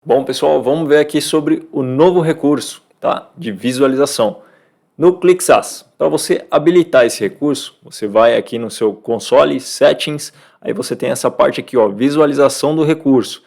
Bom, pessoal, vamos ver aqui sobre o novo recurso, tá, de visualização no ClickSAS. Para você habilitar esse recurso, você vai aqui no seu console, Settings, aí você tem essa parte aqui, ó, visualização do recurso.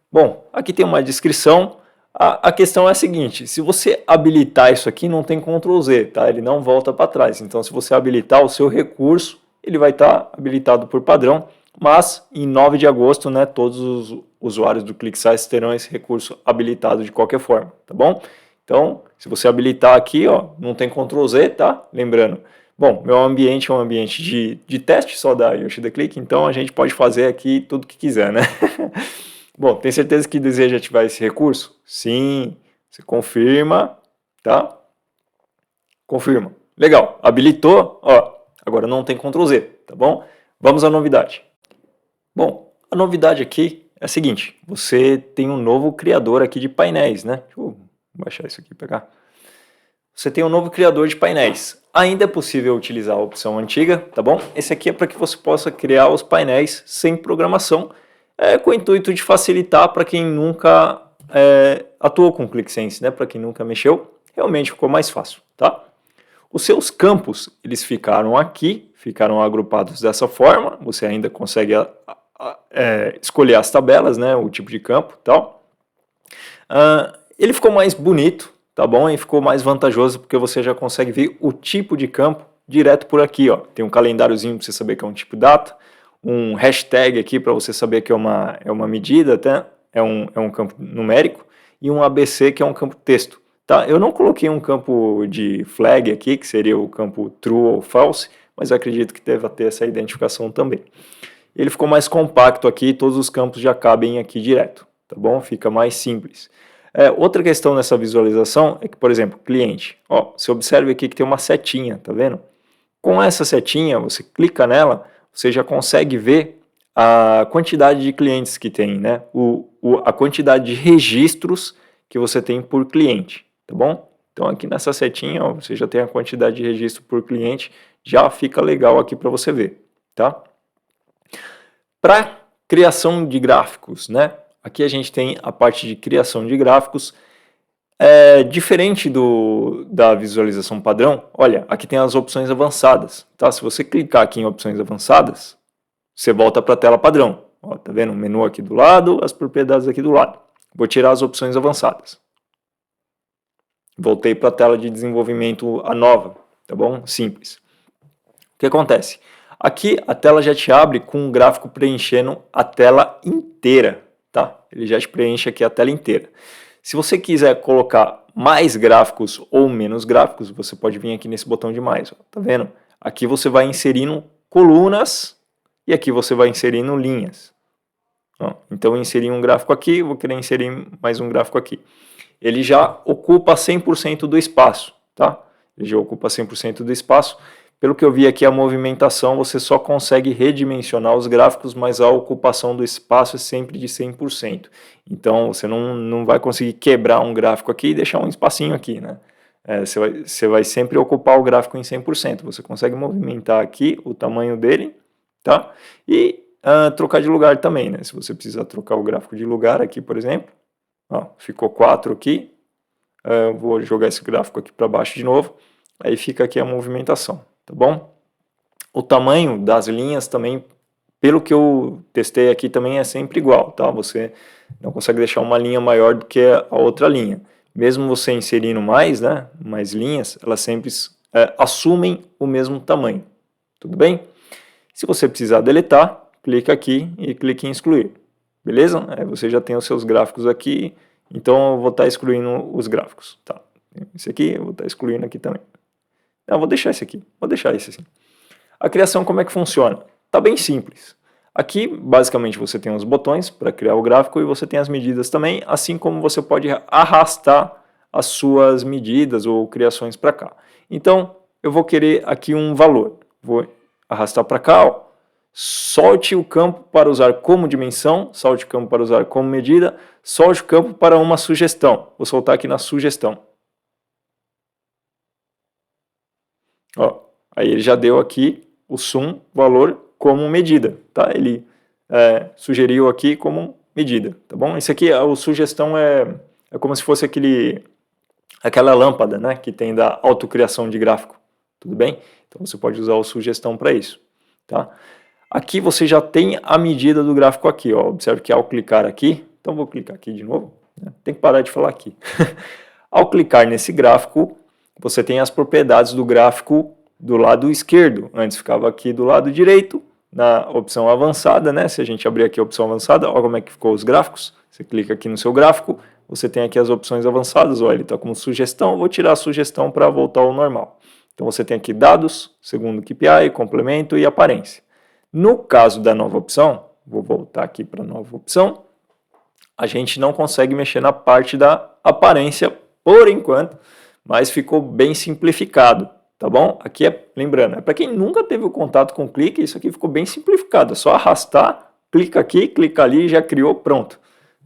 Bom, aqui tem uma descrição. A questão é a seguinte: se você habilitar isso aqui, não tem Ctrl Z, tá? Ele não volta para trás. Então, se você habilitar o seu recurso, ele vai estar habilitado por padrão. Mas em 9 de agosto, né, todos os usuários do ClickSAS terão esse recurso habilitado de qualquer forma, tá bom? Então, se você habilitar aqui, ó, não tem Ctrl Z, tá? Lembrando, bom, meu ambiente é um ambiente de teste só da Yoshida Click, então a gente pode fazer aqui tudo que quiser, né? Bom, tem certeza que deseja ativar esse recurso? Sim, você confirma, tá? Confirma. Legal, habilitou, ó, agora não tem Ctrl Z, tá bom? Vamos à novidade. Bom, a novidade aqui é a seguinte: você tem um novo criador aqui de painéis, né? Deixa eu baixar isso aqui e pegar. Você tem um novo criador de painéis. Ainda é possível utilizar a opção antiga, tá bom? Esse aqui é para que você possa criar os painéis sem programação, com o intuito de facilitar para quem nunca atuou com o ClickSense, né? Para quem nunca mexeu, realmente ficou mais fácil, tá? Os seus campos, eles ficaram aqui, ficaram agrupados dessa forma. Você ainda consegue escolher as tabelas, né? O tipo de campo e tal. Ele ficou mais bonito, tá bom? E ficou mais vantajoso porque você já consegue ver o tipo de campo direto por aqui, ó. Tem um calendáriozinho para você saber que é um tipo data, um hashtag aqui para você saber que é uma medida, até é um campo numérico, e um ABC que é um campo texto. Tá? Eu não coloquei um campo de flag aqui, que seria o campo true ou false, mas eu acredito que deva ter essa identificação também. Ele ficou mais compacto aqui, todos os campos já cabem aqui direto, tá bom? Fica mais simples. Outra questão nessa visualização é que, por exemplo, cliente, ó, você observa aqui que tem uma setinha, tá vendo? Com essa setinha, você clica nela, você já consegue ver a quantidade de clientes que tem, né? A quantidade de registros que você tem por cliente, tá bom? Então aqui nessa setinha, ó, você já tem a quantidade de registro por cliente, já fica legal aqui para você ver, tá? Para criação de gráficos, né? Aqui a gente tem a parte de criação de gráficos. Diferente da visualização padrão, olha, aqui tem as opções avançadas, tá? Se você clicar aqui em opções avançadas, você volta para a tela padrão. Ó, tá vendo? O menu aqui do lado, as propriedades aqui do lado. Vou tirar as opções avançadas. Voltei para a tela de desenvolvimento, a nova, tá bom? Simples. O que acontece? Aqui a tela já te abre com um gráfico preenchendo a tela inteira, tá? Ele já te preenche aqui a tela inteira. Se você quiser colocar mais gráficos ou menos gráficos, você pode vir aqui nesse botão de mais, ó, tá vendo? Aqui você vai inserindo colunas e aqui você vai inserindo linhas. Ó, então eu inseri um gráfico aqui, vou querer inserir mais um gráfico aqui. Ele já ocupa 100% do espaço, tá? Ele já ocupa 100% do espaço. Pelo que eu vi aqui, a movimentação, você só consegue redimensionar os gráficos, mas a ocupação do espaço é sempre de 100%. Então, você não vai conseguir quebrar um gráfico aqui e deixar um espacinho aqui, né? Você vai sempre ocupar o gráfico em 100%. Você consegue movimentar aqui o tamanho dele, tá? E trocar de lugar também, né? Se você precisar trocar o gráfico de lugar aqui, por exemplo, ó, ficou 4 aqui, vou jogar esse gráfico aqui para baixo de novo, aí fica aqui a movimentação, tá bom? O tamanho das linhas também, pelo que eu testei aqui, também é sempre igual, tá? Você não consegue deixar uma linha maior do que a outra linha. Mesmo você inserindo mais, né, mais linhas, elas sempre assumem o mesmo tamanho, tudo bem? Se você precisar deletar, clica aqui e clique em excluir. Beleza? Aí você já tem os seus gráficos aqui, então eu vou estar excluindo os gráficos. Tá. Esse aqui eu vou estar excluindo aqui também. Não, vou deixar esse aqui, vou deixar esse assim. A criação, como é que funciona? Tá bem simples. Aqui, basicamente, você tem os botões para criar o gráfico e você tem as medidas também, assim como você pode arrastar as suas medidas ou criações para cá. Então, eu vou querer aqui um valor. Vou arrastar para cá, ó. Solte o campo para usar como dimensão, solte o campo para usar como medida, solte o campo para uma sugestão. Vou soltar aqui na sugestão. Ó, aí ele já deu aqui o sum valor como medida, tá? Ele sugeriu aqui como medida, tá bom? Isso aqui, a sugestão é como se fosse aquela lâmpada, né, que tem da autocriação de gráfico, tudo bem? Então você pode usar o sugestão para isso, tá? Aqui você já tem a medida do gráfico aqui, ó. Observe que ao clicar aqui, então vou clicar aqui de novo, né? Tem que parar de falar aqui. Ao clicar nesse gráfico, você tem as propriedades do gráfico do lado esquerdo. Antes ficava aqui do lado direito, na opção avançada, né? Se a gente abrir aqui a opção avançada, olha como é que ficou os gráficos. Você clica aqui no seu gráfico, você tem aqui as opções avançadas, ó, ele está como sugestão, vou tirar a sugestão para voltar ao normal. Então você tem aqui dados, segundo KPI, complemento e aparência. No caso da nova opção, vou voltar aqui para a nova opção, a gente não consegue mexer na parte da aparência por enquanto, mas ficou bem simplificado, tá bom? Aqui lembrando, é para quem nunca teve o contato com o clique, isso aqui ficou bem simplificado, é só arrastar, clica aqui, clica ali e já criou, pronto,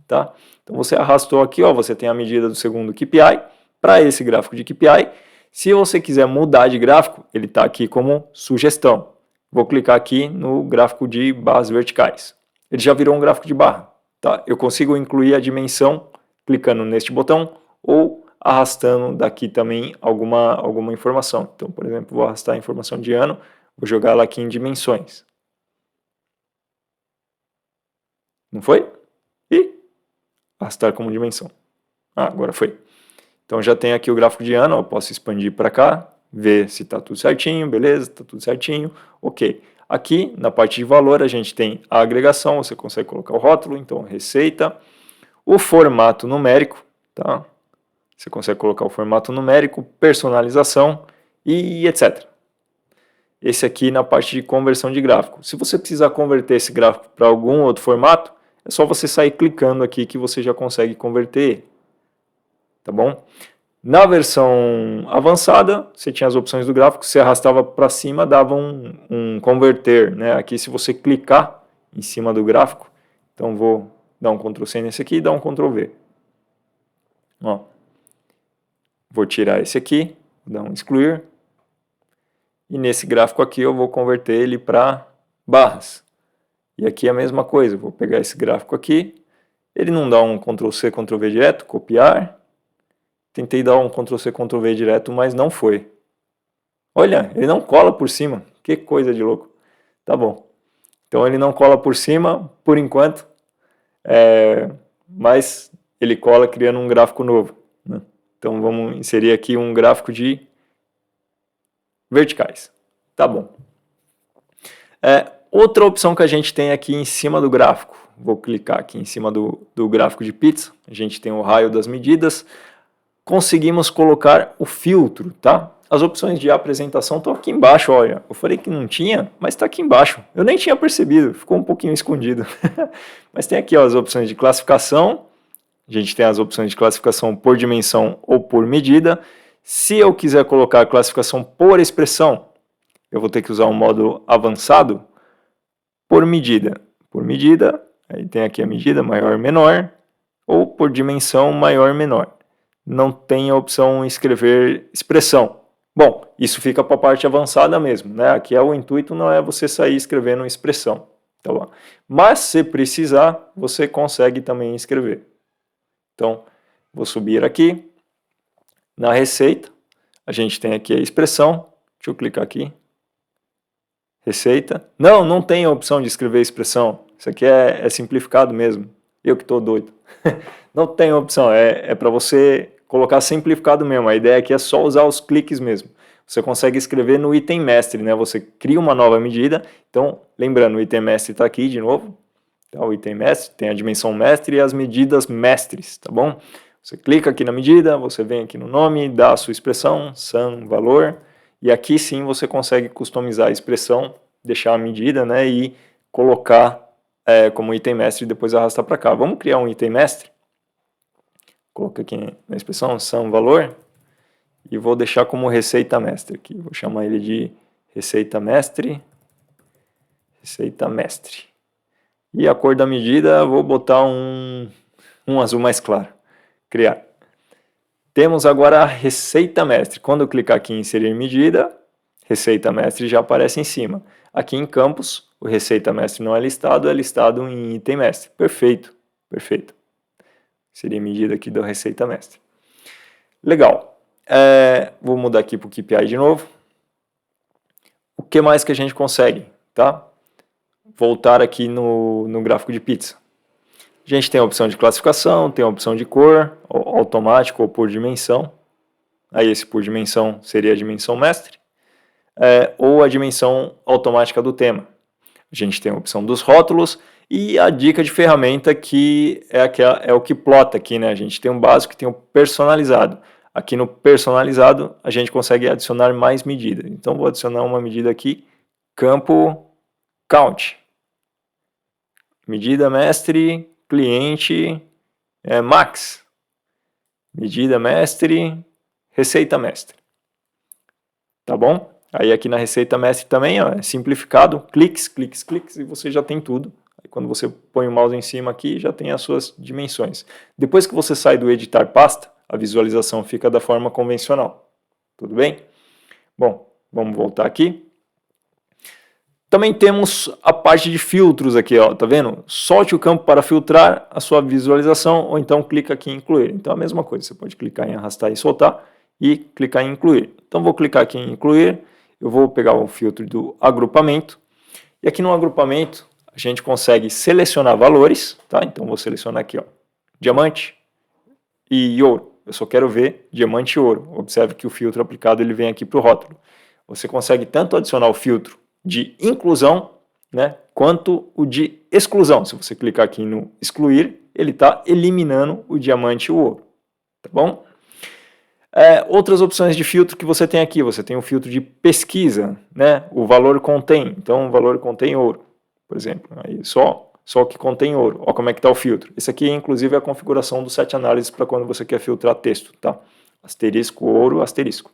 tá? Então você arrastou aqui, ó, você tem a medida do segundo KPI, para esse gráfico de KPI, se você quiser mudar de gráfico, ele está aqui como sugestão. Vou clicar aqui no gráfico de barras verticais. Ele já virou um gráfico de barra, tá? Eu consigo incluir a dimensão clicando neste botão ou arrastando daqui também alguma informação. Então, por exemplo, vou arrastar a informação de ano, vou jogar ela aqui em dimensões. Não foi? E arrastar como dimensão. Ah, agora foi. Então já tem aqui o gráfico de ano, eu posso expandir para cá, ver se está tudo certinho, beleza, está tudo certinho, ok. Aqui na parte de valor a gente tem a agregação, você consegue colocar o rótulo, então receita, o formato numérico, tá? Você consegue colocar o formato numérico, personalização e etc. Esse aqui na parte de conversão de gráfico. Se você precisar converter esse gráfico para algum outro formato, é só você sair clicando aqui que você já consegue converter ele. Tá bom? Na versão avançada, você tinha as opções do gráfico, você arrastava para cima, dava um converter, né? Aqui se você clicar em cima do gráfico, então vou dar um Ctrl C nesse aqui e dar um Ctrl V. Ó. Vou tirar esse aqui, vou dar um excluir. E nesse gráfico aqui eu vou converter ele para barras. E aqui é a mesma coisa, vou pegar esse gráfico aqui, ele não dá um Ctrl C, Ctrl V direto, copiar. Tentei dar um Ctrl C, Ctrl V direto, mas não foi. Olha, ele não cola por cima. Que coisa de louco. Tá bom. Então ele não cola por cima, por enquanto, mas ele cola criando um gráfico novo, né? Então vamos inserir aqui um gráfico de verticais. Tá bom. Outra opção que a gente tem aqui em cima do gráfico. Vou clicar aqui em cima do gráfico de pizza. A gente tem o raio das medidas. Conseguimos colocar o filtro, tá? As opções de apresentação estão aqui embaixo, olha. Eu falei que não tinha, mas está aqui embaixo. Eu nem tinha percebido, ficou um pouquinho escondido. Mas tem aqui ó, as opções de classificação. A gente tem as opções de classificação por dimensão ou por medida. Se eu quiser colocar a classificação por expressão, eu vou ter que usar um modo avançado por medida. Por medida, aí tem aqui a medida maior, menor, ou por dimensão maior, menor. Não tem a opção escrever expressão. Bom, isso fica para a parte avançada mesmo, né? Aqui o intuito não é você sair escrevendo expressão, tá bom? Mas se precisar, você consegue também escrever. Então, vou subir aqui, na receita, a gente tem aqui a expressão, deixa eu clicar aqui, receita, não tem a opção de escrever expressão, isso aqui é simplificado mesmo, eu que estou doido, não tem opção, é para você colocar simplificado mesmo, a ideia aqui é só usar os cliques mesmo. Você consegue escrever no item mestre, né? Você cria uma nova medida, então, lembrando, o item mestre está aqui de novo, tá? O item mestre tem a dimensão mestre e as medidas mestres, tá bom? Você clica aqui na medida, você vem aqui no nome, dá a sua expressão, sum, valor, e aqui sim você consegue customizar a expressão, deixar a medida, né? E colocar como item mestre e depois arrastar para cá. Vamos criar um item mestre? Coloca aqui na expressão sum valor e vou deixar como receita mestre aqui. Vou chamar ele de receita mestre. E a cor da medida vou botar um azul mais claro. Criar. Temos agora a receita mestre. Quando eu clicar aqui em inserir medida, receita mestre já aparece em cima. Aqui em campos, o receita mestre não é listado em item mestre. Perfeito. Perfeito. Seria medida aqui da receita mestre. Legal. Vou mudar aqui para o KPI de novo. O que mais que a gente consegue? Tá? Voltar aqui no gráfico de pizza. A gente tem a opção de classificação, tem a opção de cor, automático ou por dimensão. Aí esse por dimensão seria a dimensão mestre. Ou a dimensão automática do tema. A gente tem a opção dos rótulos e a dica de ferramenta que é o que plota aqui, né? A gente tem um básico e tem um personalizado. Aqui no personalizado a gente consegue adicionar mais medidas. Então vou adicionar uma medida aqui, campo count. Medida mestre, cliente, max. Medida mestre, receita mestre. Tá bom? Aí aqui na receita mestre também, ó, é simplificado, cliques, cliques, cliques, e você já tem tudo. Aí quando você põe o mouse em cima aqui, já tem as suas dimensões. Depois que você sai do editar pasta, a visualização fica da forma convencional. Tudo bem? Bom, vamos voltar aqui. Também temos a parte de filtros aqui, ó, tá vendo? Solte o campo para filtrar a sua visualização, ou então clica aqui em incluir. Então é a mesma coisa, você pode clicar em arrastar e soltar e clicar em incluir. Então vou clicar aqui em incluir, eu vou pegar o filtro do agrupamento, e aqui no agrupamento a gente consegue selecionar valores, tá? Então vou selecionar aqui, ó, diamante e ouro. Eu só quero ver diamante e ouro. Observe que o filtro aplicado ele vem aqui para o rótulo. Você consegue tanto adicionar o filtro de inclusão, né, quanto o de exclusão. Se você clicar aqui no excluir, ele está eliminando o diamante e o ouro. Tá bom? Outras opções de filtro que você tem aqui, você tem o filtro de pesquisa, né? O valor contém, então o valor contém ouro, por exemplo, aí só o que contém ouro. Olha como é que está o filtro. Esse aqui, inclusive, é a configuração do set análises para quando você quer filtrar texto, tá? Asterisco, ouro, asterisco.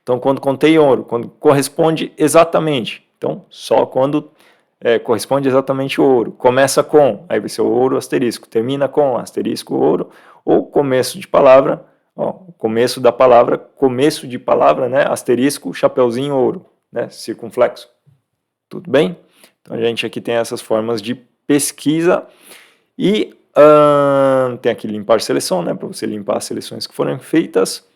Então, quando contém ouro, quando corresponde exatamente, então só quando corresponde exatamente ouro. Começa com, aí vai ser ouro, asterisco. Termina com, asterisco, ouro, ou começo de palavra, ó, começo da palavra, começo de palavra, né, asterisco, chapeuzinho, ouro, né, circunflexo. Tudo bem? Então a gente aqui tem essas formas de pesquisa e tem aqui limpar seleção, né, para você limpar as seleções que foram feitas.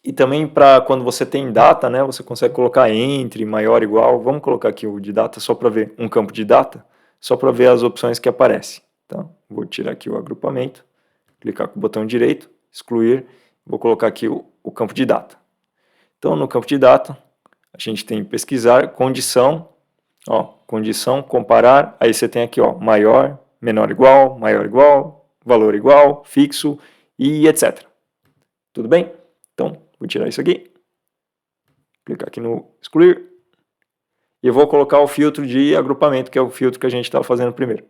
E também para quando você tem data, né, você consegue colocar entre, maior, igual. Vamos colocar aqui o de data só para ver um campo de data, só para ver as opções que aparecem. Então, vou tirar aqui o agrupamento, clicar com o botão direito, excluir, vou colocar aqui o campo de data. Então, no campo de data, a gente tem pesquisar, condição, ó, condição, comparar, aí você tem aqui, ó, maior, menor igual, valor igual, fixo e etc. Tudo bem? Então, vou tirar isso aqui, clicar aqui no excluir, e eu vou colocar o filtro de agrupamento, que é o filtro que a gente estava fazendo primeiro.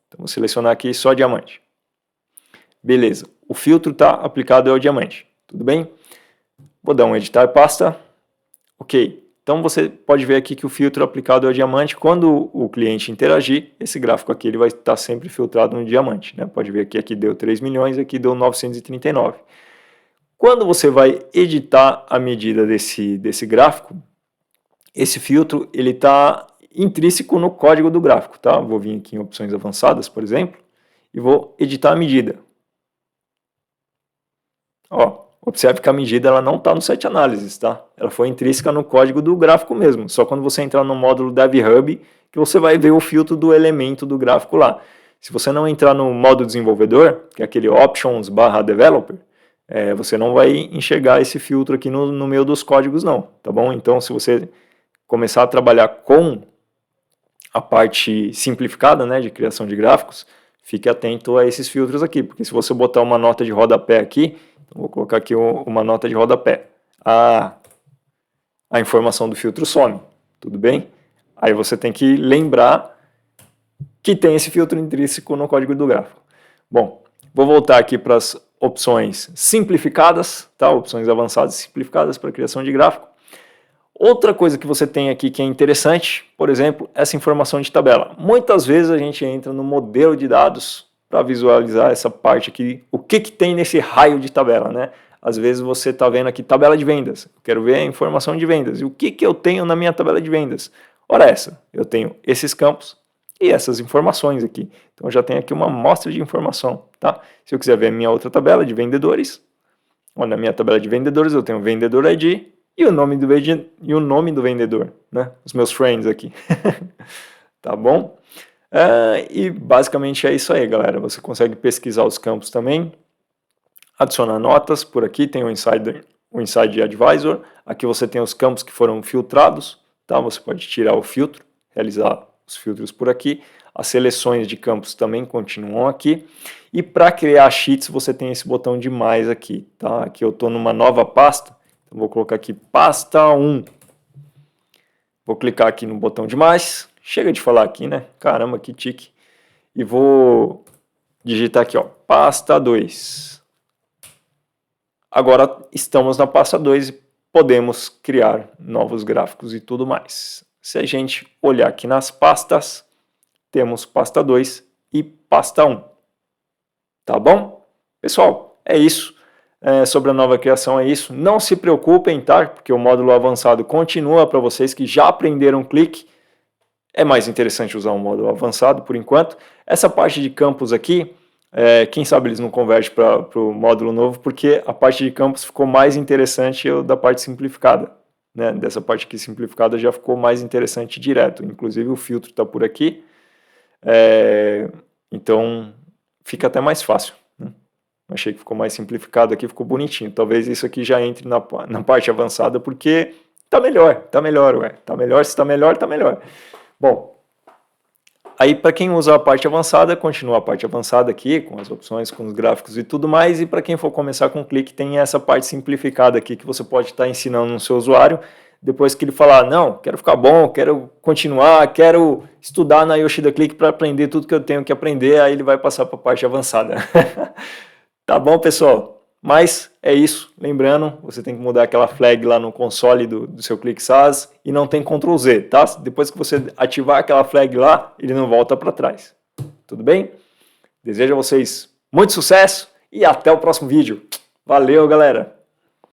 Então, vou selecionar aqui só diamante. Beleza, o filtro está aplicado ao diamante, tudo bem? Vou dar um editar pasta, ok. Então, você pode ver aqui que o filtro aplicado ao diamante, quando o cliente interagir, esse gráfico aqui ele vai estar sempre filtrado no diamante, né? Pode ver que aqui deu 3 milhões, aqui deu 939. Quando você vai editar a medida desse gráfico, esse filtro ele está intrínseco no código do gráfico, tá? Vou vir aqui em opções avançadas, por exemplo, e vou editar a medida. Ó, observe que a medida ela não está no set análises, tá? Ela foi intrínseca no código do gráfico mesmo. Só quando você entrar no módulo DevHub que você vai ver o filtro do elemento do gráfico lá. Se você não entrar no modo desenvolvedor, que é aquele options/developer, você não vai enxergar esse filtro aqui no meio dos códigos não, tá bom? Então, se você começar a trabalhar com a parte simplificada, né, de criação de gráficos, fique atento a esses filtros aqui, porque se você botar uma nota de rodapé aqui, vou colocar aqui uma nota de rodapé, a informação do filtro some, tudo bem? Aí você tem que lembrar que tem esse filtro intrínseco no código do gráfico. Bom, vou voltar aqui para as opções simplificadas, tá? Opções avançadas e simplificadas para criação de gráfico. Outra coisa que você tem aqui que é interessante, por exemplo, essa informação de tabela. Muitas vezes a gente entra no modelo de dados para visualizar essa parte aqui, o que tem nesse raio de tabela, né? Às vezes você está vendo aqui tabela de vendas, eu quero ver a informação de vendas. E o que eu tenho na minha tabela de vendas? Ora essa, eu tenho esses campos e essas informações aqui. Então eu já tenho aqui uma amostra de informação, tá? Se eu quiser ver a minha outra tabela de vendedores, na minha tabela de vendedores eu tenho o vendedor ID e o nome do vendedor, né? Os meus friends aqui. Tá bom? E basicamente é isso aí, galera. Você consegue pesquisar os campos também, adicionar notas. Por aqui tem o Inside Advisor. Aqui você tem os campos que foram filtrados, tá? Você pode tirar o filtro, realizar os filtros por aqui. As seleções de campos também continuam aqui. E para criar sheets você tem esse botão de mais aqui, tá? Aqui eu estou numa nova pasta, então vou colocar aqui pasta 1. Vou clicar aqui no botão de mais. Chega de falar aqui, né? Caramba, que tique. E vou digitar aqui, ó, pasta 2. Agora estamos na pasta 2 e podemos criar novos gráficos e tudo mais. Se a gente olhar aqui nas pastas, temos pasta 2 e pasta 1. Tá bom? Pessoal, é isso. Sobre a nova criação é isso. Não se preocupem, tá? Porque o módulo avançado continua para vocês que já aprenderam clique. É mais interessante usar um módulo avançado por enquanto. Essa parte de campos aqui, quem sabe eles não convergem para o módulo novo, porque a parte de campos ficou mais interessante da parte simplificada. Né? Dessa parte aqui simplificada já ficou mais interessante direto. Inclusive o filtro está por aqui. Então fica até mais fácil. Né? Achei que ficou mais simplificado aqui, ficou bonitinho. Talvez isso aqui já entre na parte avançada, porque tá melhor, ué. Tá melhor, se tá melhor, tá melhor. Bom, aí para quem usa a parte avançada, continua a parte avançada aqui, com as opções, com os gráficos e tudo mais, e para quem for começar com clique, tem essa parte simplificada aqui que você pode estar ensinando no seu usuário, depois que ele falar, não, quero ficar bom, quero continuar, quero estudar na Yoshida Click para aprender tudo que eu tenho que aprender, aí ele vai passar para a parte avançada. Tá bom, pessoal? Mas é isso, lembrando, você tem que mudar aquela flag lá no console do seu Click SaaS e não tem Ctrl Z, tá? Depois que você ativar aquela flag lá, ele não volta para trás. Tudo bem? Desejo a vocês muito sucesso e até o próximo vídeo. Valeu, galera!